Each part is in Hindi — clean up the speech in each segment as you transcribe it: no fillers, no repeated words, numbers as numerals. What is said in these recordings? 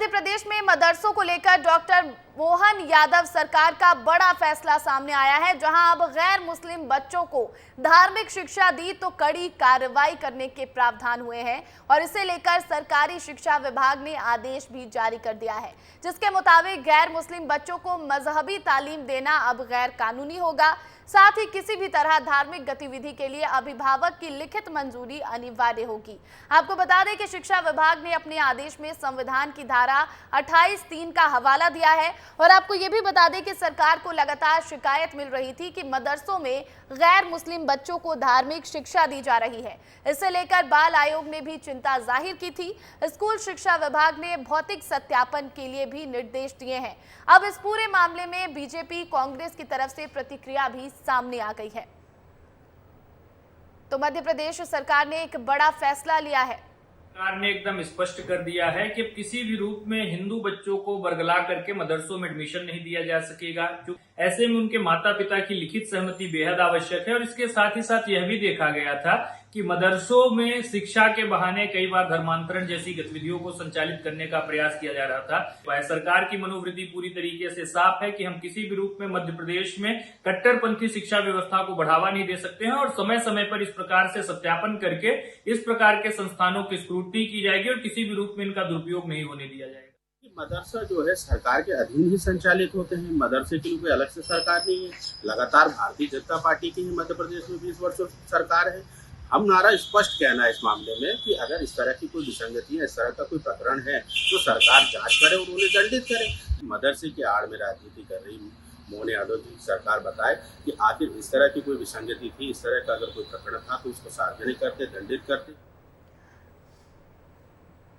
मध्य प्रदेश में मदरसों को लेकर डॉक्टर मोहन यादव सरकार का बड़ा फैसला सामने आया है, जहां अब गैर मुस्लिम बच्चों को धार्मिक शिक्षा दी तो कड़ी कार्रवाई करने के प्रावधान हुए हैं और इसे लेकर सरकारी शिक्षा विभाग ने आदेश भी जारी कर दिया है, जिसके मुताबिक गैर मुस्लिम बच्चों को मजहबी तालीम देना अब गैर कानूनी होगा। साथ ही किसी भी तरह धार्मिक गतिविधि के लिए अभिभावक की लिखित मंजूरी अनिवार्य होगी। आपको बता दें कि शिक्षा विभाग ने अपने आदेश में संविधान की धारा 28(3) का हवाला दिया है और आपको ये भी बता दें कि सरकार को लगातार शिकायत मिल रही थी कि मदरसों में गैर मुस्लिम बच्चों को धार्मिक शिक्षा दी जा रही है। इसे लेकर बाल आयोग ने भी चिंता जाहिर की थी। स्कूल शिक्षा विभाग ने भौतिक सत्यापन के लिए भी निर्देश दिए हैं। अब इस पूरे मामले में बीजेपी कांग्रेस की तरफ से प्रतिक्रिया भी सामने आ गई है। तो मध्य प्रदेश सरकार ने एक बड़ा फैसला लिया है। सरकार ने एकदम स्पष्ट कर दिया है कि किसी भी रूप में हिंदू बच्चों को बरगला करके मदरसों में एडमिशन नहीं दिया जा सकेगा। ऐसे में उनके माता पिता की लिखित सहमति बेहद आवश्यक है और इसके साथ ही साथ यह भी देखा गया था कि मदरसों में शिक्षा के बहाने कई बार धर्मांतरण जैसी गतिविधियों को संचालित करने का प्रयास किया जा रहा था। सरकार की मनोवृत्ति पूरी तरीके से साफ है कि हम किसी भी रूप में मध्य प्रदेश में कट्टरपंथी शिक्षा व्यवस्था को बढ़ावा नहीं दे सकते हैं और समय समय पर इस प्रकार से सत्यापन करके इस प्रकार के संस्थानों की स्क्रूटनी की जाएगी और किसी भी रूप में इनका दुरुपयोग नहीं होने दिया जाएगा। मदरसा जो है सरकार के अधीन ही संचालित होते हैं। मदरसे के लिए कोई अलग से सरकार नहीं है। लगातार भारतीय जनता पार्टी की ही मध्य प्रदेश में 20 वर्षों सरकार है। हमारा स्पष्ट कहना है इस मामले में कि अगर इस तरह की कोई विसंगति है, इस तरह का कोई प्रकरण है तो सरकार जांच करे और उन्हें दंडित करे। मदरसे की आड़ में राजनीति कर रही मोहन यादव जी सरकार बताए कि आखिर इस तरह की कोई विसंगति थी, इस तरह का अगर कोई प्रकरण था तो उसको सार्वजनिक करते, दंडित करते।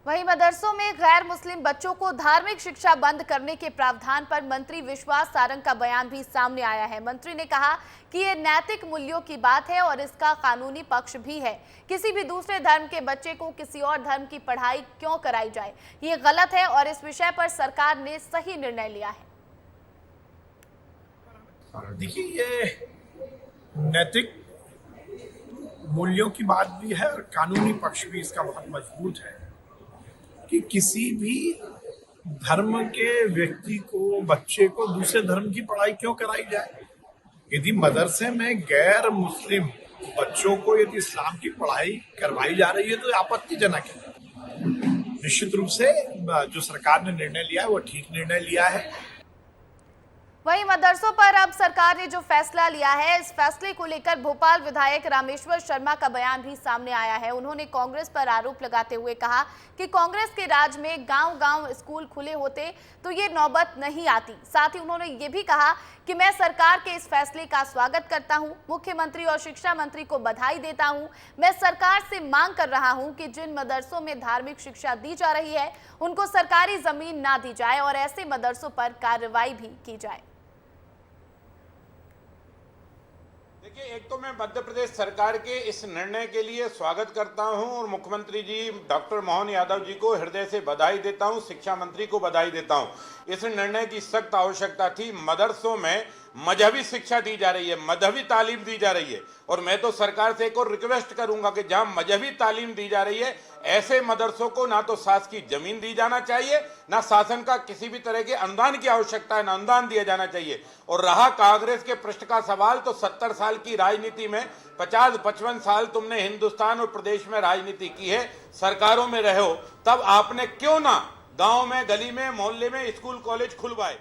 वहीं मदरसों में गैर मुस्लिम बच्चों को धार्मिक शिक्षा बंद करने के प्रावधान पर मंत्री विश्वास सारंग का बयान भी सामने आया है। मंत्री ने कहा कि ये नैतिक मूल्यों की बात है और इसका कानूनी पक्ष भी है। किसी भी दूसरे धर्म के बच्चे को किसी और धर्म की पढ़ाई क्यों कराई जाए, ये गलत है और इस विषय पर सरकार ने सही निर्णय लिया है। देखिए, ये नैतिक मूल्यों की बात भी है और कानूनी पक्ष भी इसका बहुत मजबूत है कि किसी भी धर्म के व्यक्ति को, बच्चे को दूसरे धर्म की पढ़ाई क्यों कराई जाए। यदि मदरसे में गैर मुस्लिम बच्चों को यदि इस्लाम की पढ़ाई करवाई जा रही है तो आपत्तिजनक है। निश्चित रूप से जो सरकार ने निर्णय लिया है वो ठीक निर्णय लिया है। वहीं मदरसों पर अब सरकार ने जो फैसला लिया है, इस फैसले को लेकर भोपाल विधायक रामेश्वर शर्मा का बयान भी सामने आया है। उन्होंने कांग्रेस पर आरोप लगाते हुए कहा कि कांग्रेस के राज में गांव-गांव स्कूल खुले होते तो ये नौबत नहीं आती। साथ ही उन्होंने ये भी कहा कि मैं सरकार के इस फैसले का स्वागत करता हूं, मुख्यमंत्री और शिक्षा मंत्री को बधाई देता हूं। मैं सरकार से मांग कर रहा हूं कि जिन मदरसों में धार्मिक शिक्षा दी जा रही है उनको सरकारी जमीन ना दी जाए और ऐसे मदरसों पर कार्रवाई भी की जाए। देखिए, एक तो मैं मध्य प्रदेश सरकार के इस निर्णय के लिए स्वागत करता हूं और मुख्यमंत्री जी डॉक्टर मोहन यादव जी को हृदय से बधाई देता हूं, शिक्षा मंत्री को बधाई देता हूं। इस निर्णय की सख्त आवश्यकता थी। मदरसों में मजहबी शिक्षा दी जा रही है, मजहबी तालीम दी जा रही है और मैं तो सरकार से एक और रिक्वेस्ट करूंगा कि जहां मजहबी तालीम दी जा रही है ऐसे मदरसों को ना तो शासकीय जमीन दी जाना चाहिए, ना शासन का किसी भी तरह के अनुदान की आवश्यकता है, ना अनुदान दिया जाना चाहिए। और रहा कांग्रेस के पृष्ठ का सवाल, तो 70 साल की राजनीति में 50-55 साल तुमने हिंदुस्तान और प्रदेश में राजनीति की है, सरकारों में रहे हो, तब आपने क्यों ना गांव में, गली में, मोहल्ले में स्कूल कॉलेज खुलवाए।